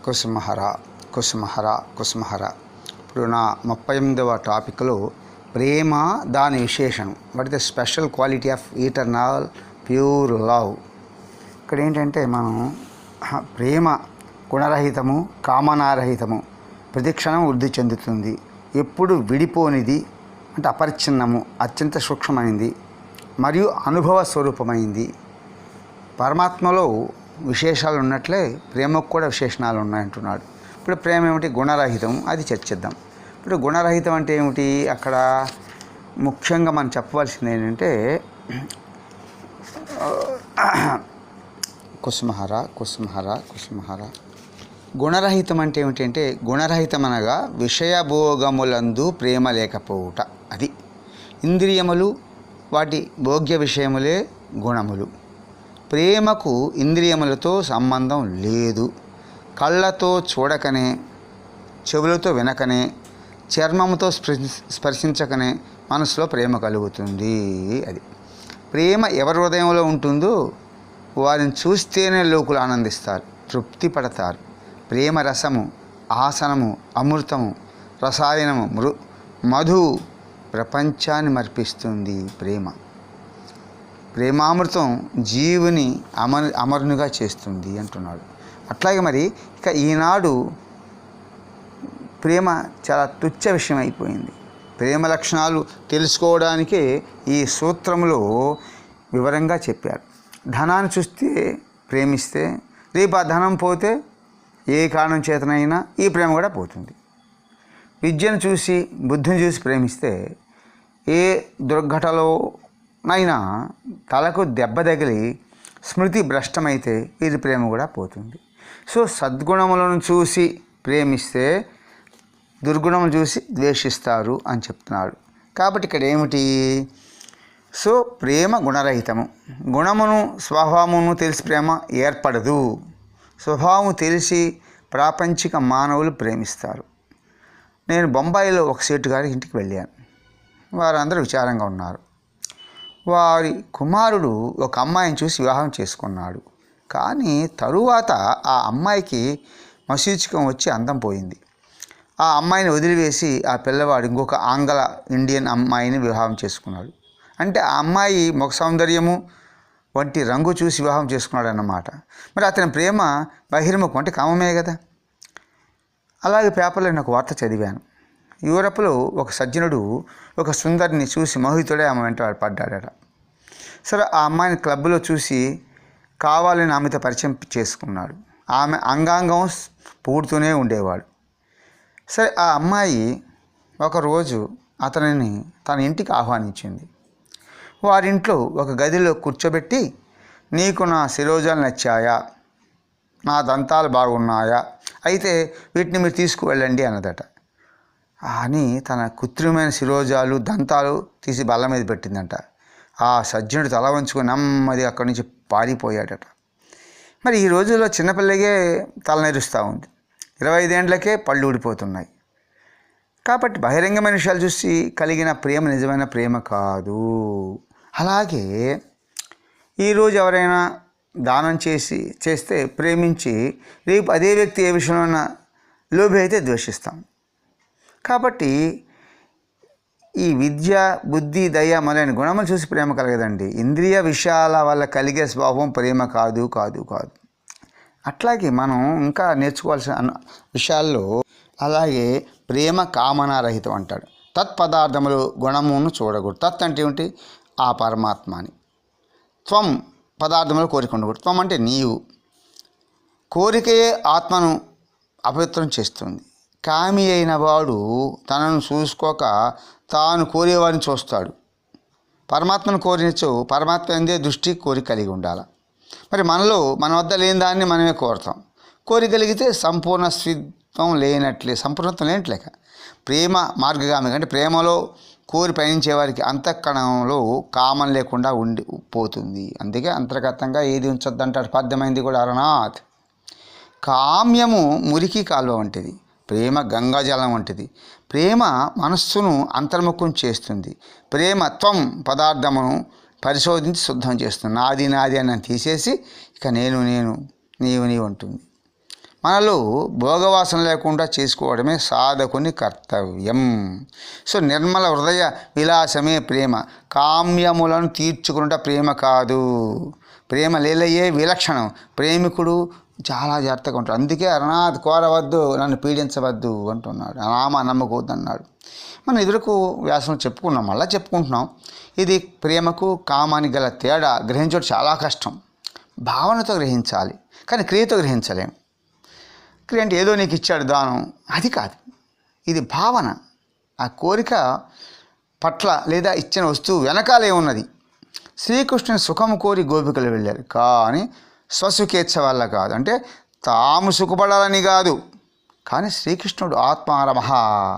కుసుమహర కుసుమహర కుసుమహర. ఇప్పుడు నా 38వ టాపిక్లో ప్రేమ, దాని విశేషణం, what is the special quality of eternal pure love. ఇక్కడ ఏంటంటే మనం ప్రేమ గుణరహితము, కామనారహితము, ప్రతిక్షణం వృద్ధి చెందుతుంది, ఎప్పుడు విడిపోనిది, అంటే అపరిచ్ఛిన్నము, అత్యంత సూక్ష్మమైంది మరియు అనుభవ స్వరూపమైంది. పరమాత్మలో విశేషాలు ఉన్నట్లే ప్రేమకు కూడా విశేషణాలు ఉన్నాయంటున్నాడు. ఇప్పుడు ప్రేమ ఏమిటి? గుణరహితం. అది చర్చిద్దాం. ఇప్పుడు గుణరహితం అంటే ఏమిటి? అక్కడ ముఖ్యంగా మనం చెప్పవలసింది ఏంటంటే కుసుమహర కుసుమహర కుసుమహర. గుణరహితం అంటే ఏమిటంటే, గుణరహితం అనగా విషయభోగములందు ప్రేమ లేకపోవుట. అది ఇంద్రియములు, వాటి భోగ్య విషయములే గుణములు. ప్రేమకు ఇంద్రియములతో సంబంధం లేదు. కళ్ళతో చూడకనే, చెవులతో వినకనే, చర్మముతో స్పర్శించకనే మనసులో ప్రేమ కలుగుతుంది. అది ప్రేమ ఎవరి హృదయంలో ఉంటుందో వారిని చూస్తేనే లోకులు ఆనందిస్తారు, తృప్తి పడతారు. ప్రేమ రసము, ఆసనము, అమృతము, రసాయనము, మధువు ప్రపంచాన్ని మర్పిస్తుంది. ప్రేమామృతం జీవుని అమరునిగా చేస్తుంది అంటున్నాడు. అట్లాగే మరి ఇక ఈనాడు ప్రేమ చాలా తుచ్చ విషయం అయిపోయింది. ప్రేమ లక్షణాలు తెలుసుకోవడానికే ఈ సూత్రంలో వివరంగా చెప్పారు. ధనాన్ని చూస్తే ప్రేమిస్తే, రేపు ఆ ధనం పోతే ఏ కారణం చేతనైనా ఈ ప్రేమ కూడా పోతుంది. విద్యను చూసి, బుద్ధిని చూసి ప్రేమిస్తే ఏ దుర్ఘటనలోనైనా తలకు దెబ్బ తగిలి స్మృతి భ్రష్టమైతే ఇది ప్రేమ కూడా పోతుంది. సో సద్గుణములను చూసి ప్రేమిస్తే దుర్గుణములు చూసి ద్వేషిస్తారు అని చెప్తున్నాడు. కాబట్టి ఇక్కడ ఏమిటి? సో ప్రేమ గుణరహితము. గుణమును స్వభావమును తెలిసి ప్రేమ ఏర్పడదు. స్వభావం తెలిసి ప్రాపంచిక మానవులు ప్రేమిస్తారు. నేను బొంబాయిలో ఒక సేటు గారి ఇంటికి వెళ్ళాను. వారందరూ విచారంగా ఉన్నారు. వారి కుమారుడు ఒక అమ్మాయిని చూసి వివాహం చేసుకున్నాడు. కానీ తరువాత ఆ అమ్మాయికి మసీచుకం వచ్చి అందం పోయింది. ఆ అమ్మాయిని వదిలివేసి ఆ పిల్లవాడు ఇంకొక ఆంగ్ల ఇండియన్ అమ్మాయిని వివాహం చేసుకున్నాడు. అంటే ఆ అమ్మాయి ముఖ సౌందర్యము వంటి రంగు చూసి వివాహం చేసుకున్నాడు అన్నమాట. మరి అతని ప్రేమ బహిర్ముఖం, అంటే కామమే కదా. అలాగే పేపర్లో నేను ఒక వార్త చదివాను. యూరప్లో ఒక సజ్జనుడు ఒక సుందరిని చూసి మోహితుడే ఆమె వెంట పడ్డాడట. సరే ఆ అమ్మాయిని క్లబ్లో చూసి కావాలని ఆమెతో పరిచయం చేసుకున్నాడు. ఆమె అంగాంగం పూడుతూనే ఉండేవాడు. సరే ఆ అమ్మాయి ఒకరోజు అతనిని తన ఇంటికి ఆహ్వానించింది. వారింట్లో ఒక గదిలో కూర్చోబెట్టి, నీకు నా శిరోజాలు నచ్చాయా, నా దంతాలు బాగున్నాయా, అయితే వీటిని మీరు తీసుకువెళ్ళండి అన్నదట. అని తన కృత్రిమైన శిరోజాలు, దంతాలు తీసి బల్ల మీద పెట్టిందంట. ఆ సజ్జనుడు తల వంచుకొని నెమ్మది అక్కడి నుంచి పారిపోయాడట. మరి ఈ రోజుల్లో చిన్నపిల్లగే తలనెరుస్తూ ఉంది, 25 ఏండ్లకే పళ్ళు ఊడిపోతున్నాయి. కాబట్టి బహిరంగమైన విషయాలు చూసి కలిగిన ప్రేమ నిజమైన ప్రేమ కాదు. అలాగే ఈరోజు ఎవరైనా దానం చేస్తే ప్రేమించి, రేపు అదే వ్యక్తి ఏ విషయంలో లోభి అయితే ద్వేషిస్తాం. కాబట్టి ఈ విద్య, బుద్ధి, దయ మొదలైన గుణములు చూసి ప్రేమ కలగదండి. ఇంద్రియ విషయాల వల్ల కలిగే స్వభావం ప్రేమ కాదు కాదు కాదు. అట్లాగే మనం ఇంకా నేర్చుకోవాల్సిన విషయాల్లో అలాగే ప్రేమ కామనారహితం అంటాడు. తత్పదార్థములు గుణమును చూడకూడదు. తత్ అంటే ఏమిటి? ఆ పరమాత్మ అని. త్వం పదార్థములు కోరిక ఉండకూడదు. త్వం అంటే నీవు. కోరికయే ఆత్మను అపవిత్రం చేస్తుంది. కామి అయిన వాడు తనను చూసుకోక తాను కోరేవాడిని చూస్తాడు. పరమాత్మను కోరినచో పరమాత్మ ఎందే దృష్టి కోరిక కలిగి ఉండాలి. మరి మన వద్ద లేని దాన్ని మనమే కోరుతాం. కోరికలిగితే సంపూర్ణ స్విత్వం లేనట్లే, సంపూర్ణత్వం లేనట్లేక. ప్రేమ మార్గగామి అంటే ప్రేమలో కోరి పయనించే వారికి అంతఃకరణంలో కామం లేకుండా పోతుంది. అందుకే అంతర్గతంగా ఏది ఉంచొద్దంటాడు పద్యమైంది కూడా అరనాథ్. కామ్యము మురికి కాలువ వంటిది, ప్రేమ గంగాజలం వంటిది. ప్రేమ మనస్సును అంతర్ముఖం చేస్తుంది. ప్రేమ త్వం పదార్థమును పరిశోధించి శుద్ధం చేస్తుంది. నాది నాది అని తీసేసి ఇక నేను నీవు ఉంటుంది. మనలో భోగవాసన లేకుండా చేసుకోవడమే సాధకుని కర్తవ్యం. సో నిర్మల హృదయ విలాసమే ప్రేమ. కామ్యములను తీర్చుకుంట ప్రేమ కాదు. ప్రేమ లీలయే విలక్షణం. ప్రేమికుడు చాలా జాగ్రత్తగా ఉంటాడు. అందుకే అరణాథ్ కోరవద్దు, నన్ను పీడించవద్దు అంటున్నాడు. నామ నమ్మకూడదు అన్నాడు. మనం ఎదురుకు వ్యాసం చెప్పుకున్నాం, మళ్ళీ చెప్పుకుంటున్నాం. ఇది ప్రేమకు కామానికి గల తేడా గ్రహించడం చాలా కష్టం. భావనతో గ్రహించాలి, కానీ క్రియతో గ్రహించలేం. క్రియ అంటే ఏదో నీకు ఇచ్చాడు దానం, అది కాదు. ఇది భావన. ఆ కోరిక పట్ల లేదా ఇచ్చిన వస్తువు వెనకాలే ఉన్నది. శ్రీకృష్ణుని సుఖము కోరి గోపికలు వెళ్ళారు, కానీ స్వసుఖేచ్ఛ వల్ల కాదు. అంటే తాము సుఖపడాలని కాదు, కానీ శ్రీకృష్ణుడు ఆత్మారమహ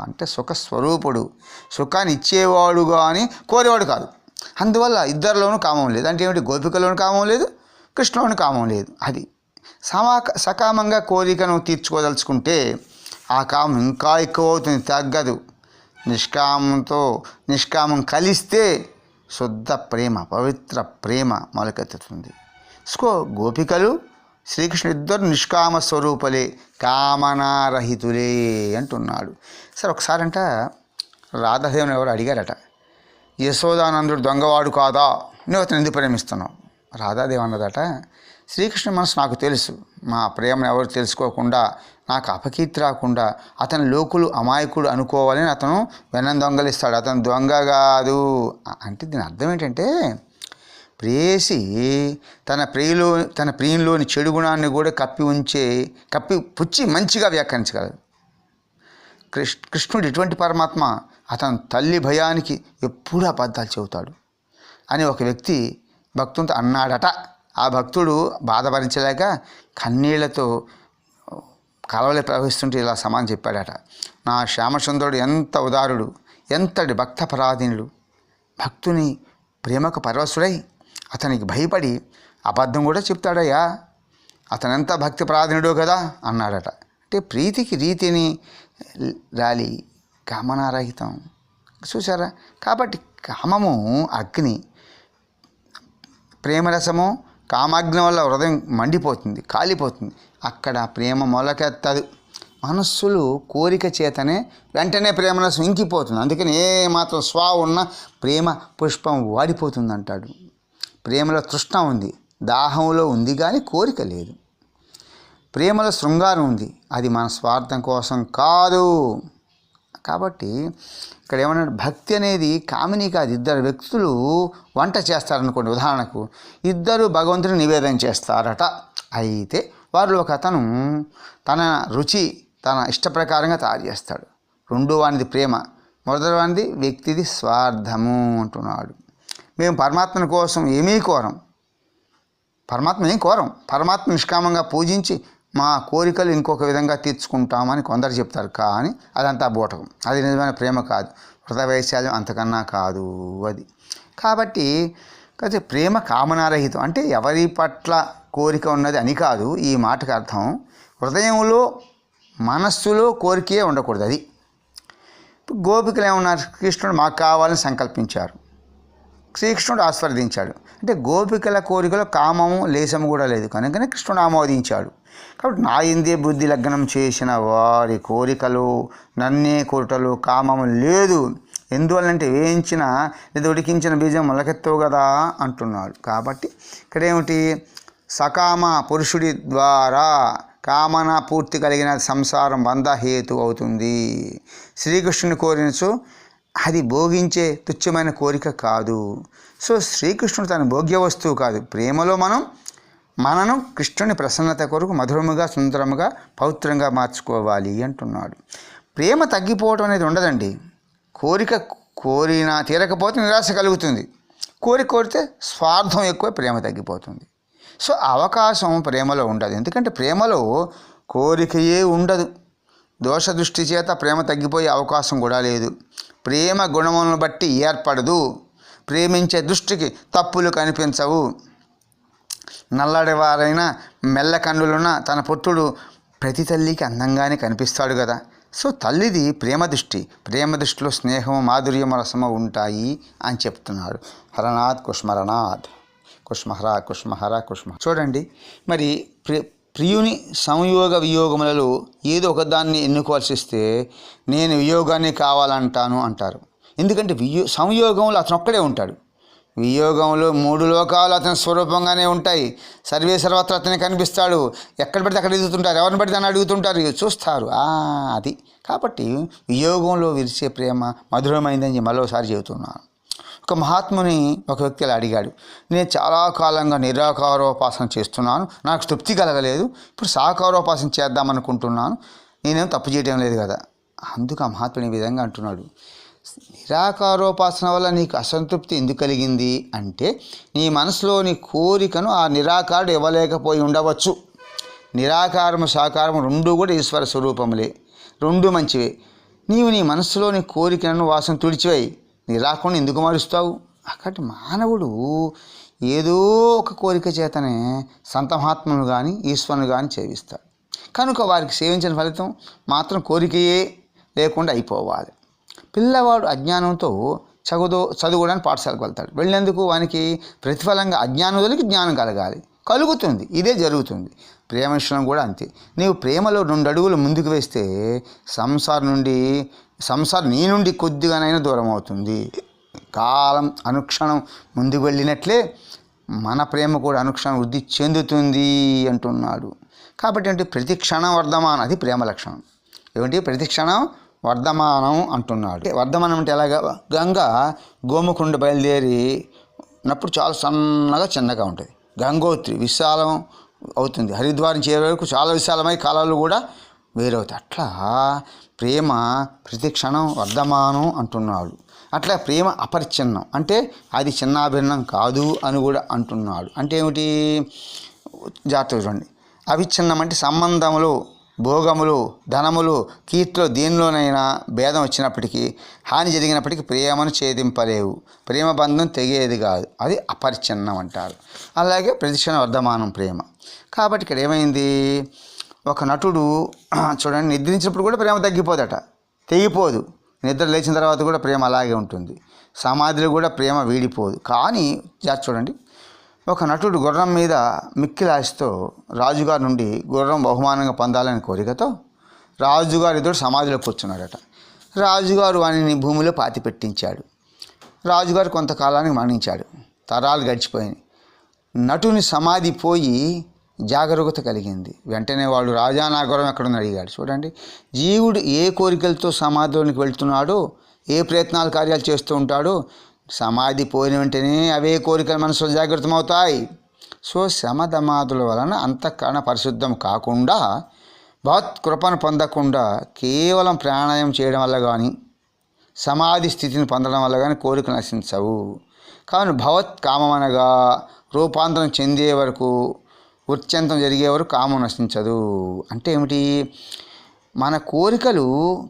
అంటే సుఖస్వరూపుడు, సుఖాన్ని ఇచ్చేవాడు కానీ కోరేవాడు కాదు. అందువల్ల ఇద్దరిలోనూ కామం లేదు. అంటే ఏమిటి? గోపికలోనూ కామం లేదు, కృష్ణులోనూ కామం లేదు. అది సకామంగా కోరికను తీర్చుకోదలుచుకుంటే ఆ కామం ఇంకా ఎక్కువ అవుతుంది, తగ్గదు. నిష్కామం కలిస్తే శుద్ధ ప్రేమ, పవిత్ర ప్రేమ మొలకెత్తుతుంది. సో గోపికలు శ్రీకృష్ణుడు ఇద్దరు నిష్కామ స్వరూపలే, కామనారహితులే అంటున్నాడు. సరే, ఒకసారంట రాధాదేవుని ఎవరు అడిగారట, యశోదానందుడు దొంగవాడు కాదా, నువ్వు అతను ఎందుకు ప్రేమిస్తున్నావు? రాధాదేవి అన్నదట, శ్రీకృష్ణుని మనసు నాకు తెలుసు. మా ప్రేమను ఎవరు తెలుసుకోకుండా, నాకు అపకీర్తి రాకుండా, అతని లోకులు అమాయకుడు అనుకోవాలని అతను వెన్నం దొంగలిస్తాడు. అతను దొంగ కాదు. అంటే దీని అర్థం ఏంటంటే, ప్రేసి తన ప్రియులోని చెడు గుణాన్ని కూడా కప్పిపుచ్చి మంచిగా వ్యాఖ్యానించగలదు. కృష్ణుడు ఎటువంటి పరమాత్మ, అతను తల్లి భయానికి ఎప్పుడూ అబద్ధాలు చెబుతాడు అని ఒక వ్యక్తి భక్తునితో అన్నాడట. ఆ భక్తుడు బాధ భరించలేక కన్నీళ్లతో కలవలే ప్రవహిస్తుంటే ఇలా సమానం చెప్పాడట, నా శ్యామసుందరుడు ఎంత ఉదారుడు, ఎంతటి భక్త పరాధీనుడు, భక్తుని ప్రేమకు పరవశుడై అతనికి భయపడి అబద్ధం కూడా చెప్తాడయ్యా, అతనంతా భక్తి పరాధీనుడో కదా అన్నాడట. అంటే ప్రీతికి రీతిని రాలి కామనారహితం. చూసారా? కాబట్టి కామము అగ్ని, ప్రేమరసము కామాగ్ని వల్ల హృదయం మండిపోతుంది, కాలిపోతుంది. అక్కడ ప్రేమ మొలకెత్తదు. మనస్సులు కోరిక చేతనే వెంటనే ప్రేమరసం ఇంకిపోతుంది. అందుకని ఏ మాత్రం స్వా ఉన్న ప్రేమ పుష్పం వాడిపోతుంది అంటాడు. ప్రేమలో తృష్ణ ఉంది, దాహంలో ఉంది, కానీ కోరిక లేదు. ప్రేమలో శృంగారం ఉంది, అది మన స్వార్థం కోసం కాదు. కాబట్టి ఇక్కడ ఏమన్నాడు, భక్తి అనేది కామిని కాదు. ఇద్దరు వ్యక్తులు వంట చేస్తారనుకోండి, ఉదాహరణకు ఇద్దరు భగవంతుని నివేదన చేస్తారట. అయితే వారిలో ఒక అతను తన రుచి తన ఇష్ట ప్రకారంగా తయారు చేస్తాడు. రెండో వానిది ప్రేమ, మొదటి వానిది వ్యక్తిది స్వార్థము అంటున్నాడు. మేము పరమాత్మని కోసం ఏమీ కోరం, పరమాత్మ ఏం కోరం, పరమాత్మ నిష్కామంగా పూజించి మా కోరికలు ఇంకొక విధంగా తీర్చుకుంటామని కొందరు చెప్తారు. కానీ అదంతా బూటకం, అది నిజమైన ప్రేమ కాదు. హృదయ వైశాల్యం అంతకన్నా కాదు అది. కాబట్టి ప్రేమ కామనారహితం అంటే ఎవరి పట్ల కోరిక ఉన్నది అని కాదు. ఈ మాటకు అర్థం హృదయంలో మనస్సులో కోరికే ఉండకూడదు. అది గోపికలు ఏమన్నారు, కృష్ణుడు మాకు కావాలని సంకల్పించారు, శ్రీకృష్ణుడు ఆస్వాదించాడు. అంటే గోపికల కోరికలో కామము లేశము కూడా లేదు, కనుకనే కృష్ణుడు ఆమోదించాడు. కాబట్టి నా ఇందే బుద్ధి లగ్నం చేసిన వారి కోరికలు నన్నే కోరికలు కామము లేదు. ఎందువల్లంటే వేయించిన లేదా ఉడికించిన బీజం మొలకెత్తవు కదా అంటున్నాడు. కాబట్టి ఇక్కడేమిటి, సకామ పురుషుడి ద్వారా కామన పూర్తి కలిగిన సంసారం బంధహేతు అవుతుంది. శ్రీకృష్ణుని కోరినచో అది భోగించే తుచ్చమైన కోరిక కాదు. సో శ్రీకృష్ణుడు తన భోగ్య వస్తువు కాదు. ప్రేమలో మనను కృష్ణుని ప్రసన్నత కొరకు మధురముగా, సుందరముగా, పవిత్రంగా మార్చుకోవాలి అంటున్నాడు. ప్రేమ తగ్గిపోవటం అనేది ఉండదండి. కోరిక కోరినా తీరకపోతే నిరాశ కలుగుతుంది. కోరితే స్వార్థం ఎక్కువ, ప్రేమ తగ్గిపోతుంది. సో అవకాశం ప్రేమలో ఉండదు. ఎందుకంటే ప్రేమలో కోరికయే ఉండదు. దోష దృష్టి చేత ప్రేమ తగ్గిపోయే అవకాశం కూడా లేదు. ప్రేమ గుణములను బట్టి ఏర్పడదు. ప్రేమించే దృష్టికి తప్పులు కనిపించవు. నల్లడివారైనా మెల్ల కన్నులున్న తన పుత్రుడు ప్రతి తల్లికి అందంగానే కనిపిస్తాడు కదా. సో తల్లిది ప్రేమ దృష్టి, ప్రేమ దృష్టిలో స్నేహము, మాధుర్యము, రసము ఉంటాయి అని చెప్తున్నాడు. హరనాథ్ కుష్మరనాథ్, కుష్మహర కుష్మహర కుష్మ. చూడండి మరి ప్రియుని సంయోగ వియోగములలో ఏదో ఒకదాన్ని ఎన్నుకోవాల్సి వస్తే నేను వియోగాన్ని కావాలంటాను అంటారు. ఎందుకంటే సంయోగంలో అతను ఒక్కడే ఉంటాడు. వియోగంలో 3 లోకాలు అతని స్వరూపంగానే ఉంటాయి. సర్వే సర్వత్రా అతనే కనిపిస్తాడు. ఎక్కడ పడితే అక్కడ ఎదుగుతుంటారు, ఎవరిని పడితే అని అడుగుతుంటారు, చూస్తారు. అది కాబట్టి వియోగంలో విరిచే ప్రేమ మధురమైందని మరోసారి చెబుతున్నాను. ఒక మహాత్ముని ఒక వ్యక్తి అలా అడిగాడు, నేను చాలా కాలంగా నిరాకారోపాసన చేస్తున్నాను, నాకు తృప్తి కలగలేదు, ఇప్పుడు సాకారోపాసన చేద్దామనుకుంటున్నాను, నేనేం తప్పు చేయడం లేదు కదా. అందుకు ఆ మహాత్ముని ఈ విధంగా అంటున్నాడు, నిరాకారోపాసన వల్ల నీకు అసంతృప్తి ఎందుకు కలిగింది అంటే నీ మనసులోని కోరికను ఆ నిరాకారుడు ఇవ్వలేకపోయి ఉండవచ్చు. నిరాకారము సాకారము రెండూ కూడా ఈశ్వర స్వరూపములే, రెండూ మంచివే. నీవు నీ మనసులోని కోరికలను వాసన తుడిచివేయి, నిరాకుని ఎందుకు మారుస్తావు? అక్కడ మానవుడు ఏదో ఒక కోరిక చేతనే సంతమహాత్మను కానీ ఈశ్వరుని కానీ సేవిస్తాడు. కనుక వారికి సేవించిన ఫలితం మాత్రం కోరికయే లేకుండా అయిపోవాలి. పిల్లవాడు అజ్ఞానంతో చదువుకోవడానికి పాఠశాలకు వెళ్తాడు. వెళ్ళేందుకు వానికి ప్రతిఫలంగా అజ్ఞానం వదిలికి జ్ఞానం కలగాలి, కలుగుతుంది. ఇదే జరుగుతుంది. ప్రేమ విషయం కూడా అంతే. నీవు ప్రేమలో 2 అడుగులు ముందుకు వేస్తే సంసారం నీ నుండి కొద్దిగానైనా దూరం అవుతుంది. కాలం అనుక్షణం ముందుకు వెళ్ళినట్లే మన ప్రేమ కూడా అనుక్షణం వృద్ధి చెందుతుంది అంటున్నాడు. కాబట్టి అంటే ప్రతి క్షణం వర్ధమానం, అది ప్రేమ లక్షణం. ఏమిటి? ప్రతి క్షణం వర్ధమానం అంటున్నాడు. వర్ధమానం అంటే ఎలాగా? గంగ గోముఖుండ బయలుదేరినప్పుడు చాలా సన్నగా చిన్నగా ఉంటుంది. గంగోత్రి విశాలం అవుతుంది. హరిద్వారం చేరే వరకు చాలా విశాలమై కాలాలు కూడా వేరవుతాయి. అట్లా ప్రేమ ప్రతి క్షణం వర్ధమానం అంటున్నాడు. అట్లా ప్రేమ అపరిచ్ఛిన్నం అంటే అది చిన్నాభిన్నం కాదు అని కూడా అంటున్నాడు. అంటే ఏమిటి? జాగ్రత్తగా చూడండి. అవిచ్ఛిన్నం అంటే సంబంధములు, భోగములు, ధనములు, కీర్తిలో దేనిలోనైనా భేదం వచ్చినప్పటికీ, హాని జరిగినప్పటికీ ప్రేమను ఛేదింపలేవు. ప్రేమ బంధం తెగేది కాదు, అది అపరిచ్ఛిన్నం అంటారు. అలాగే ప్రతిక్షణ వర్ధమానం ప్రేమ. కాబట్టి ఇక్కడ ఏమైంది? ఒక నటుడు చూడండి, నిద్రించినప్పుడు కూడా ప్రేమ తగ్గిపోదట, తెగిపోదు. నిద్ర లేచిన తర్వాత కూడా ప్రేమ అలాగే ఉంటుంది. సమాధిలో కూడా ప్రేమ వీడిపోదు. కానీ చూడండి, ఒక నటుడు గుర్రం మీద మిక్కిలి ఆశతో రాజుగారి నుండి గుర్రం బహుమానంగా పొందాలని కోరికతో రాజుగారి ఎదురు సమాధిలో కూర్చున్నాడట. రాజుగారు వానిని భూమిలో పాతిపెట్టించాడు. రాజుగారు కొంతకాలానికి మరణించాడు. తరాలు గడిచిపోయినాయి. నటుని సమాధి పోయి జాగరూకత కలిగింది. వెంటనే వాడు రాజా నా గుర్రం ఎక్కడుందని అడిగాడు. చూడండి, జీవుడు ఏ కోరికలతో సమాధిలోనికి వెళ్తున్నాడో, ఏ ప్రయత్నాలు కార్యాలు చేస్తూ ఉంటాడో, సమాధి పోయిన వెంటనే అవే కోరికలు మనసులో జాగృతమవుతాయి. సో శమధమాదుల వలన అంతఃకరణ పరిశుద్ధం కాకుండా, భగవత్ కృపను పొందకుండా కేవలం ప్రాణాయామం చేయడం వల్ల కానీ, సమాధి స్థితిని పొందడం వల్ల కానీ కోరికలు నశించవు. కావున భగవత్ కామం అనగా రూపాంతరం చెందే వరకు, ఉత్యంతం జరిగే వరకు కామం నశించదు. అంటే ఏమిటి? మన కోరికలు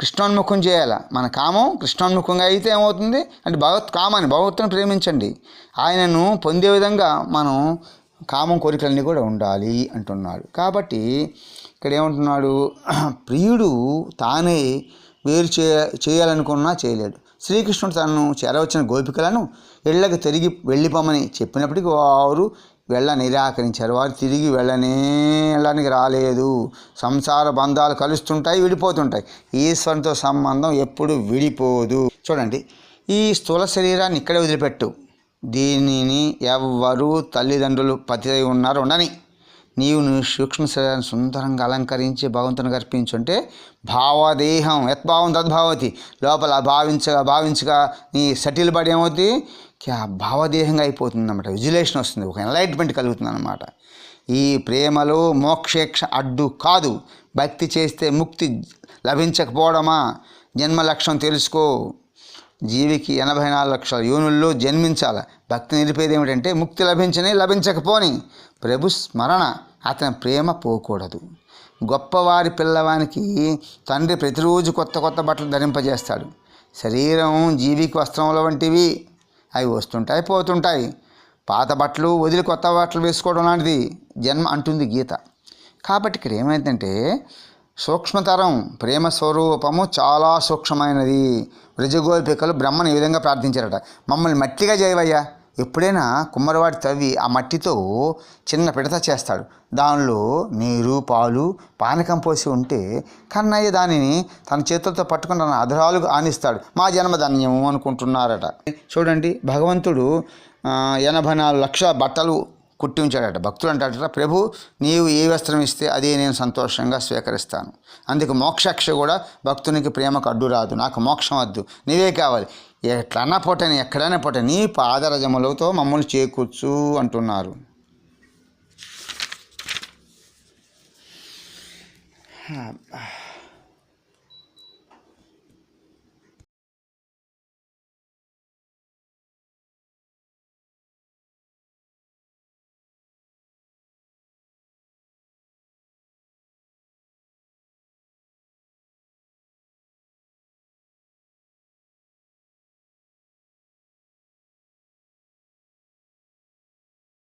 కృష్ణోన్ముఖం చేయాలి. మన కామం కృష్ణోన్ముఖంగా అయితే ఏమవుతుంది అంటే భగవత్తుని ప్రేమించండి, ఆయనను పొందే విధంగా మనం కామం కోరికలన్నీ కూడా ఉండాలి అంటున్నాడు. కాబట్టి ఇక్కడ ఏమంటున్నాడు? ప్రియుడు తానే వేరు చేయాలనుకున్నా చేయలేడు. శ్రీకృష్ణుడు తనను చేరవచ్చిన గోపికలను ఇళ్లకు తిరిగి వెళ్ళిపోమని చెప్పినప్పటికీ వారు నిరాకరించారు. వారు తిరిగి వెళ్ళడానికి రాలేదు. సంసార బంధాలు కలుస్తుంటాయి, విడిపోతుంటాయి. ఈశ్వరునితో సంబంధం ఎప్పుడు విడిపోదు. చూడండి, ఈ స్థూల శరీరాన్ని ఇక్కడే వదిలిపెట్టు. దీనిని ఎవ్వరూ తల్లిదండ్రులు పతి అయి ఉన్నారు ఉండని. నీవు సూక్ష్మ శరీరాన్ని సుందరంగా అలంకరించి భగవంతునికి అర్పించుంటే భావదేహం యత్భావం తద్భావతి. లోపల భావించగా నీ సటిల్ బడి ఏమవుతుంది? భావదేహంగా అయిపోతుంది అన్నమాట. విజులేషన్ వస్తుంది, ఒక ఎన్లైట్మెంట్ కలుగుతుంది అన్నమాట. ఈ ప్రేమలో మోక్షేక్ష అడ్డు కాదు. భక్తి చేస్తే ముక్తి లభించకపోవడమా జన్మ లక్ష్యం తెలుసుకో. జీవికి 84 లక్షల యోనుల్లో జన్మించాలి. భక్తి నిలిపేది ఏమిటంటే ముక్తి లభించకపోని ప్రభు స్మరణ, అతని ప్రేమ పోకూడదు. గొప్పవారి పిల్లవానికి తండ్రి ప్రతిరోజు కొత్త బట్టలు ధరింపజేస్తాడు. శరీరం జీవికి వస్త్రముల వంటివి, అవి వస్తుంటాయి పోతుంటాయి. పాత బట్టలు వదిలి కొత్త బట్టలు వేసుకోవడం లాంటిది జన్మ అంటుంది గీత. కాబట్టి ఇక్కడ ఏమైందంటే సూక్ష్మతరం ప్రేమ స్వరూపము చాలా సూక్ష్మమైనది. వృజగోపికలు బ్రహ్మను ఈ విధంగా ప్రార్థించారట, మమ్మల్ని మట్టిగా చేయవయ్యా, ఎప్పుడైనా కుమ్మరివాడు తవ్వి ఆ మట్టితో చిన్న పిడత చేస్తాడు. దానిలో నీరు, పాలు, పానకం పోసి ఉంటే కన్నయ్య దానిని తన చేతులతో పట్టుకుని తన అధరాలుగా ఆనిస్తాడు. మా జన్మధన్యము అనుకుంటున్నారట. చూడండి, భగవంతుడు 84 లక్షల బట్టలు కుట్టి ఉంచాడట. భక్తులు అంటాడట, ప్రభు నీవు ఏ వస్త్రం ఇస్తే అదే నేను సంతోషంగా స్వీకరిస్తాను. అందుకు మోక్షాక్ష కూడా భక్తునికి ప్రేమకు అడ్డు రాదు. నాకు మోక్షం వద్దు, నీవే కావాలి, ఎట్లన్నా పోటని ఎక్కడైనా పోటని నీ పాదరజములతో మమ్మల్ని చేకూర్చు అంటున్నారు.